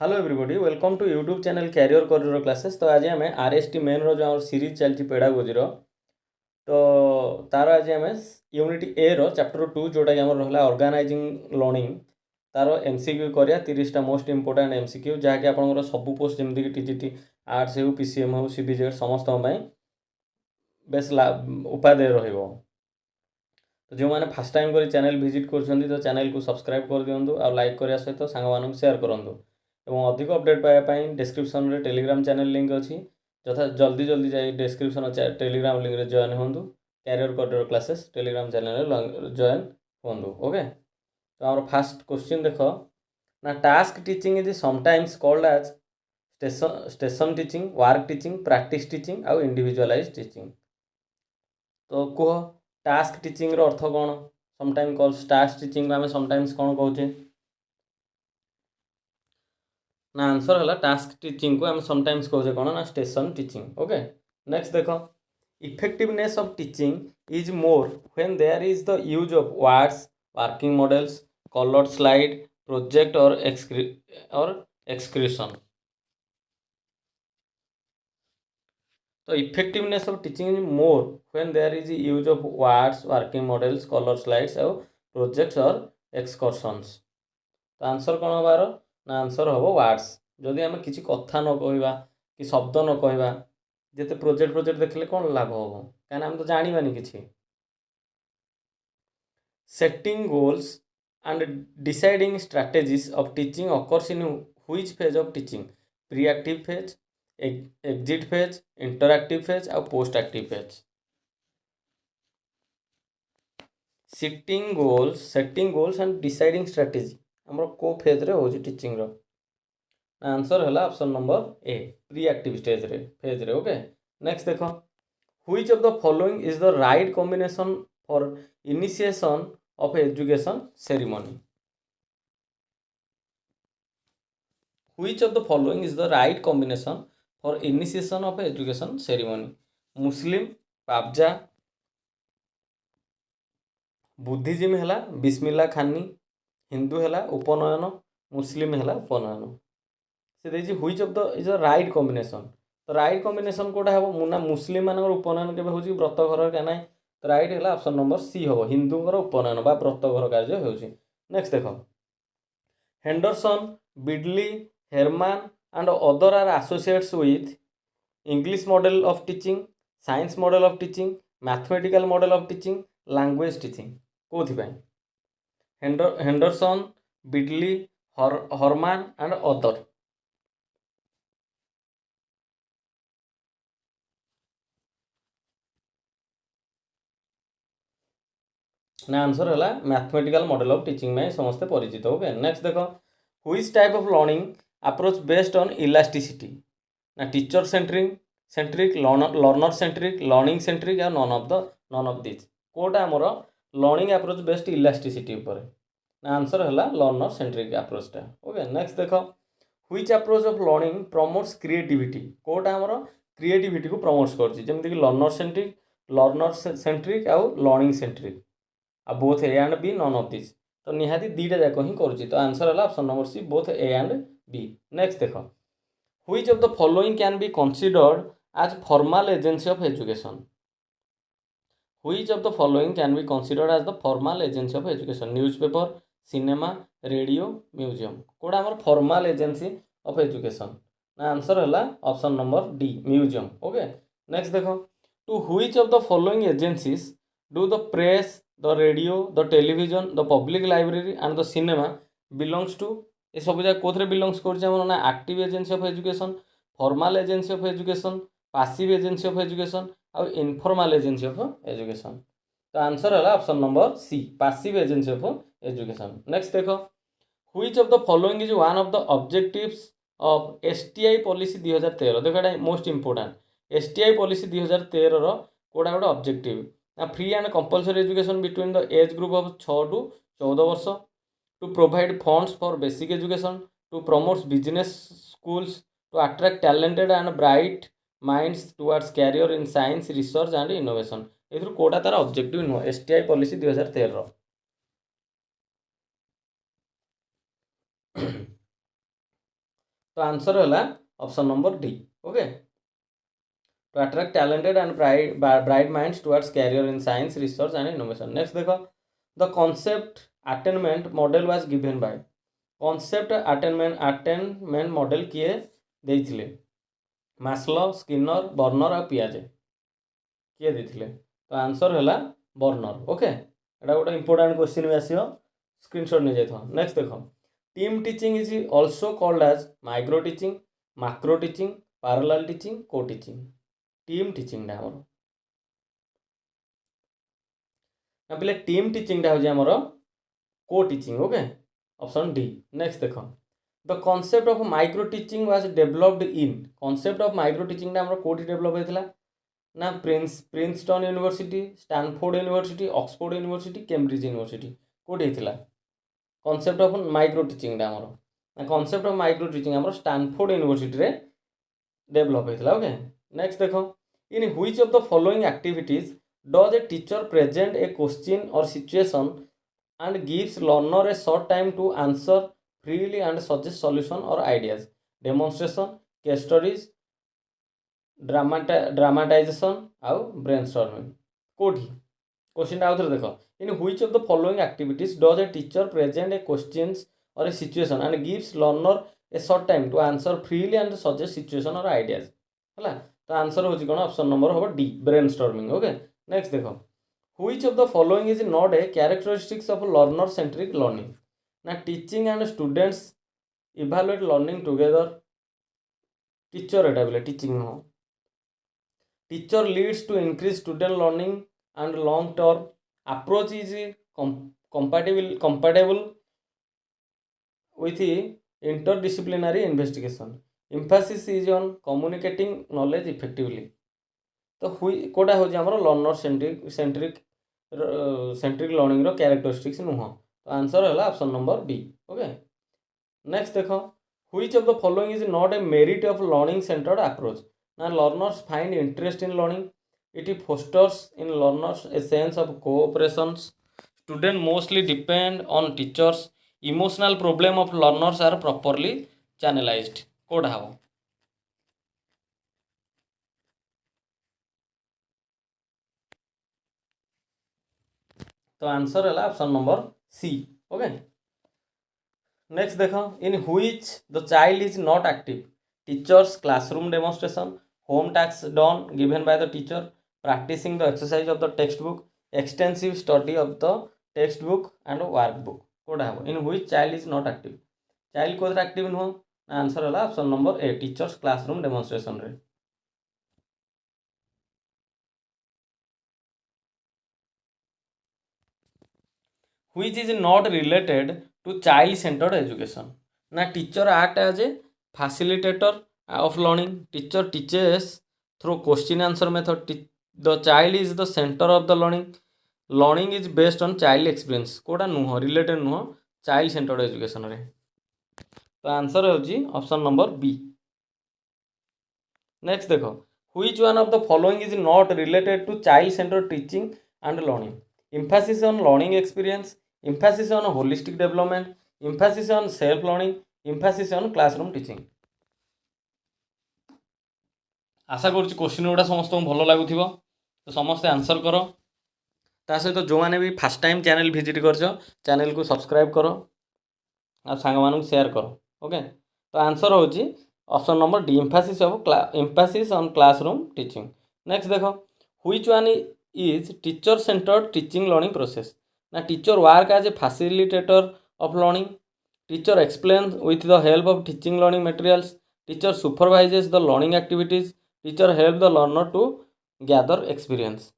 Hello everybody welcome to YouTube channel career career classes. तो आज आम आरएसटी मेन रो जो सीरीज चलती पेडागोजी तो तार आज आम यूनिट ए रो चैप्टर 2 जोटा कि रहा ऑर्गेनाइजिंग लर्निंग तार एमसीक्यू करिया 30टा मोस्ट इंपोर्टेंट एमसीक्यू जहाँकि आपंकर सब पोस्ट जमीक टीजीटी आर्ट्स हो पीसीएम हो सीबीजेड समस्त बेस उपादेय रहिबो। तो जो मैंने फास्ट टाइम कर चैनल विजिट कर तो चैनल को सब्सक्राइब कर दिंतु आ लाइक करने सहित सांग सेयार करूँ और अधिक अपडेट पाइबापी डिस्क्रिप्शन रे टेलीग्राम चैनल लिंक अच्छी यथा जल्दी जल्दी जाए डिस्क्रिप्शन टेलीग्राम लिंक रे जॉइन हूँ career career classes Telegram channel join हूँ। ओके तो आम फास्ट क्वेश्चन देख ना task teaching is sometimes called as station teaching work teaching practice teaching आउ इंडिविजुअलाइज टीचिंग। तो कह टास्क टीचिंग रो अर्थ कौन समटाइम कॉल्ड टास्क टीचिंग आम समटाइम्स कौन कहूँ ना आंसर है टास्क टीचिंग को आम समटाइम्स कहूँ कौन ना स्टेशन टीचिंग। ओके नेक्स्ट देख effectiveness of teaching is more when there is the use of words working models coloured slide project और एक्सक्रीशन। तो effectiveness of teaching is more when there is use of words working models coloured slides और projects और excursions. तो answer कौन हबार ना answer हम words जदि आम किसी कथा न कहवा कि शब्द न कहवा जिते प्रोजेक्ट प्रोजेक्ट देखले कौन लाभ हम कहीं आम तो जानी किसी। Setting goals and deciding strategies of teaching occurs in which phase of teaching pre active phase exit phase interactive phase और post active phase. Setting goals and deciding strategy आमर को फेज रे हो टीचिंग रो आंसर है option number A pre active stage रे phase रे। Okay next देख which of the following is the right combination for initiation of education ceremony. Which of the following is the right combination for initiation of education ceremony मुस्लिम पाबजा Buddhism है बिस्मिल्ला खानी हिंदू है उपनयन मुस्लिम है उपनयन से देखिए which of the is the right combination. तो राइट कॉम्बिनेशन कोटा हम मुना मुस्लिम मान उपनयन के हूँ व्रत घर क्या ना तो राइट है ऑप्शन नंबर सी हम हिंदूर उपनयन बा व्रत घर कार्य हो। नेक्स्ट देख Henderson Bidley Herman and other are associates with English model of teaching science model of teaching mathematical model of teaching language teaching कौन Henderson Bidley Herman and other. ना आंसर है मैथमेटिकल मॉडल ऑफ टीचिंग में समस्ते परिचित। Okay next देख which type of learning approach based on elasticity ना teacher centric learner centric learning centric या none of this कोटा आमर लर्निंग अप्रोच बेस्ड इलास्टिसिटी उपर ना आंसर है लर्नर सेंट्रिक अप्रोचटा। ओके नेक्स्ट देख which approach of learning promotes creativity कोटा आमर क्रिएटिविटी को प्रमोट्स करमती लर्नर सेंट्रिक आउ लर्निंग सेंट्रिक आ both A and B none of this तो निहाती दीटा जाक ही करुच्ची। तो आंसर है option number C both A and B. Next देख which of the following can be considered as formal agency of education. Which of the following can be considered as the formal agency of education newspaper cinema radio museum कोड़ा आमर formal agency of education ना answer है option number D museum. Okay next देख to which of the following agencies do the press the radio the television the public library and the cinema belongs to ये सब जगह कौन belongs कर active agency of education formal agency of education passive agency of education और informal agency of education. तो answer है option number C passive agency of education. Next देख which of the following is one of the objectives of STI policy 2013 देख एटा most important STI policy 2013 कोड़ा गोटे objective ना free and compulsory education between the age group of 6 to 14 वर्ष to provide funds for basic education to promote business schools to attract talented and bright minds towards career in science research and innovation ए कोटा तार objective नुह STI policy 2013। तो answer है option number D. Okay, to attract talented and bright minds towards career in science research and innovation. Next देखो, the concept attainment model was given by. Concept attainment model किए देइथिले? Maslow, Skinner, burner और पियाजे किए देइथिले? तो answer है burner. Okay, एटा गोटे important question भी आसियो, स्क्रीनशॉट नहीं जाइथो। नेक्स्ट देखो, team teaching is also called as micro teaching, macro teaching, parallel teaching, co teaching. Team teaching टा हमर ना पहले टीम टीचिंग टा हो जे हमर को teaching. Okay, option D. Next देखो, the concept of micro teaching was developed in. Concept of micro teaching टा हमर कोठी डेवलप होइथिला ना? Princeton University, Stanford University, Oxford University, Cambridge University कोठी होइथिला कॉन्सेप्ट ऑफ माइक्रो टीचिंग टा हमर ना? कॉन्सेप्ट ऑफ माइक्रो टीचिंग हमर स्टैनफोर्ड यूनिवर्सिटी रे डेवलप होइथिला। ओके, नेक्स्ट देखो, in which of the following activities does a teacher present a question और situation and gives learner a short time to answer freely and suggest solution or ideas? Demonstration, case studies, dramatization आउ brainstorming कोठी? Question आउ थरे देखो, in which of the following activities does a teacher present a questions और a situation and gives learner a short time to answer freely and suggest situation और ideas है? तो answer हो कौन? ऑप्शन नंबर हम डी, ब्रेनस्टॉर्मिंग। ओके, नेक्स्ट देखो, which of the following is not a characteristics of learner centric learning? ना teaching and students evaluate learning together, teacher एटा बोले टीचिंग नो, teacher leads to increase student learning and long term, approach is compatible with interdisciplinary investigation, emphasis is on communicating knowledge effectively। तो कोटा हो learner centric learning रो characteristics नुह। तो answer है option number B. Okay, next देखो, which of the following is not a merit of learning centered approach? ना learners find interest in learning, it fosters in learners a sense of cooperation, student mostly depend on teachers, emotional problem of learners are properly channelized. कोटा हम? तो answer है option number C. Okay, next देखो, in which the child is not active? Teachers, classroom demonstration, home task done given by the teacher, practicing the exercise of the text book, extensive study of the text book and work book. कोटा हम? In which child is not active? Child कोथरे active नुह? Answer है option number A, teachers classroom demonstration रे। which is not related to child centered education? ना teacher act as a facilitator of learning, teacher teaches through question answer method, the child is the center of the learning, learning is based on child experience। कोटा नुह? Related नुह child centred education रे। तो answer है option number B. Next देखो, which one of the following is not related to child centered teaching and learning? emphasis on learning experience, emphasis on holistic development, emphasis on self learning, emphasis on classroom teaching। आशा करुच्ची question गुड़ा समस्त भल लगुव, तो समस्ते answer कर। ता सहित जो मैंने भी फास्ट टाइम चैनल विजिट कर चैनल को सब्सक्राइब कर आ सांग मानू शेयर कर। ओके, तो आंसर हो option number D, emphasis on classroom teaching। Next देखो, which one is teacher centered teaching learning process? ना teacher work as a facilitator of learning, teacher explains with the help of teaching learning materials, teacher supervises the learning activities, teacher help the learner to gather experience।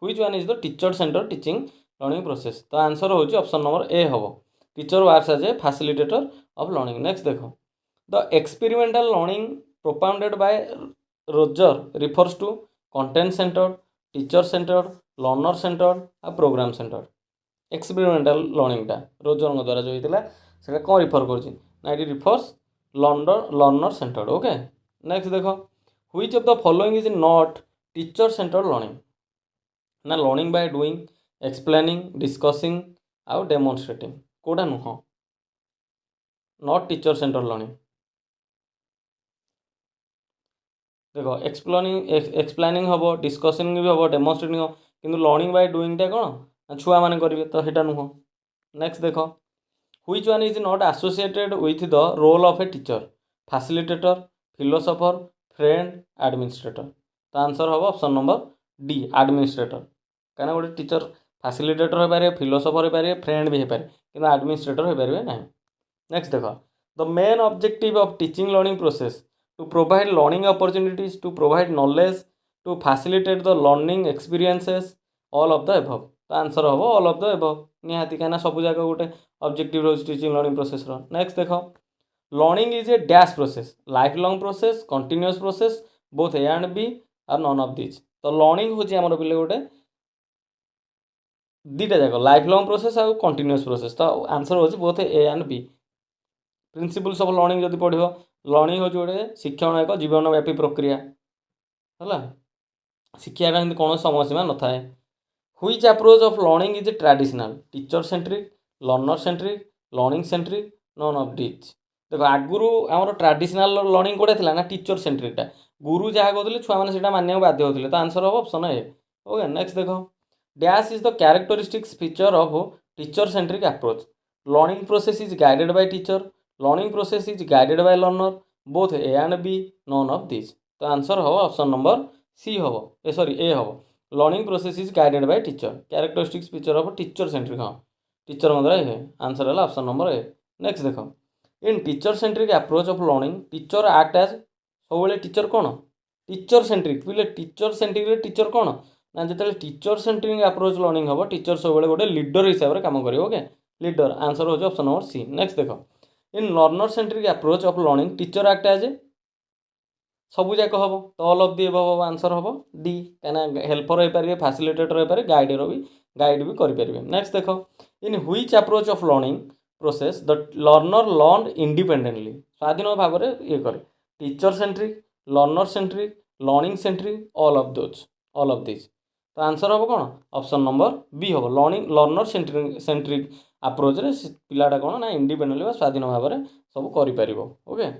which one is the teacher centered teaching learning process? तो answer हो option number A हम, teacher works as a facilitator of learning। Next देखो, the experimental learning propounded by Roger refers to content centered, teacher centered, learner centered आ program centered. Experimental learning टा Roger द्वारा जो होता है कौन रिफर कर refers learner centered. Okay, next देखो, which of the following is not teacher centered learning? ना learning by doing, explaining, discussing आउ डेमोन्स्ट्रेटिंग। कोटा नुह? Not teacher centered learning. देखो एक्सप्लेनिंग हम डिस्कसिंग भी हम डेमोन्स्ट्रेटिंग हम किंतु लर्निंग बाय डूइंगटा कौन छुआ मैंने करेंगे तो सेटा नुह। नेक्स्ट देख which one is not associated with the role of a teacher facilitator philosopher friend administrator. तो आंसर हम ऑप्शन नंबर डी एडमिनिस्ट्रेटर कहीं गोटे टीचर फैसिलिटेटर हो पारे फिलोसोफर हो पारे फ्रेंड भी हो पारे कि एडमिनिस्ट्रेटर हो पारे ना। नेक्स्ट देख the main objective of teaching learning process to provide learning opportunities to provide knowledge to facilitate the learning experiences all of the above. तो आंसर हम ऑल ऑफ द एबव निहाती कहीं सब जगह गोटे ऑब्जेक्टिव रोज टीचिंग लर्निंग प्रोसेस। नेक्स्ट देख learning is a dash process life long process continuous process both A and B are none of this. तो लर्निंग हूँ आम पे गोटे दुटा जाक लाइफ लॉन्ग प्रोसेस आउ कंटिन्यूअस प्रोसेस। तो आंसर हो both A and B. Principles of learning जब पढ़ लर्निंग हूँ गोटे शिक्षण एक जीवनव्यापी प्रक्रिया है शिक्षा कौन समय सीमा न थाए। Which approach of learning is traditional teacher centric learner centric learning centric none of this. देखो आगुरी आम ट्रेडिशनल लर्निंग कौटे थी ना टीचर सेंट्रिकटा गुरु जहाँ कहते छुआ मैंने मानिया बाध्य होते। तो आंसर हम ऑप्शन ए। ओके नेक्स्ट देख dash is the characteristics feature of teacher centric approach learning process is guided by teacher learning process is guided by learner both A and B none of this. तो answer हम option number C हम sorry A हम learning process is guided by teacher characteristics feature of teacher centric हाँ teacher मतलब ये answer है option number A. Next देख इन teacher centric approach of learning teacher act as सब teacher कौन teacher centric बोले टीचर सेंट्रिक टीचर कौन ना जो टीचर सेंट्रिक अप्रोच लर्निंग हम टीचर सब गोटे लीडर हिसाब से कम करेंगे। ओके लीडर आंसर हो ऑप्शन नंबर सी। नेक्स्ट देख in learner centric approach of learning teacher act as a सब जाक हम तो all of the above answer हम डी कहीं हेल्पर हो पारे फैसिलिटेटर हो पारे गाइडर भी गाइड भी करेंगे। नेक्स्ट देख in which approach of learning process the learner learn independently स्वाधीन भाव में ये करे teacher centric learner centric learning centric all of this. तो आंसर हम कौन ऑप्शन नंबर बी हम लर्नर सेंट्रिक अप्रोच रे पिलाटा कौन ना इंडिपेंडेंटली स्वाधीन भाव में सब कर। ओके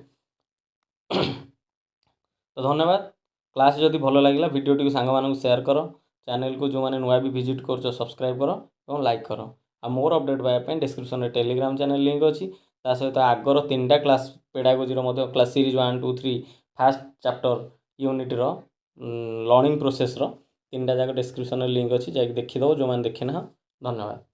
तो धन्यवाद क्लास जदि भल लगे भिडियोटी को सांग मानक शेयर कर चैनल को जो मैंने नुआ भी विजिट कर सब्सक्राइब कर और लाइक कर आ मोर अपडेट पाइबा डिस्क्रिप्शन में टेलीग्राम चैनल लिंक अच्छी ता सहित आगर 3टा class pedagogy class series 1 2 3 first chapter unit learning process 3टा जाक डिस्क्रिप्शन में लिंक अच्छी जाकि देखीद जो मैंने देखी ना। धन्यवाद।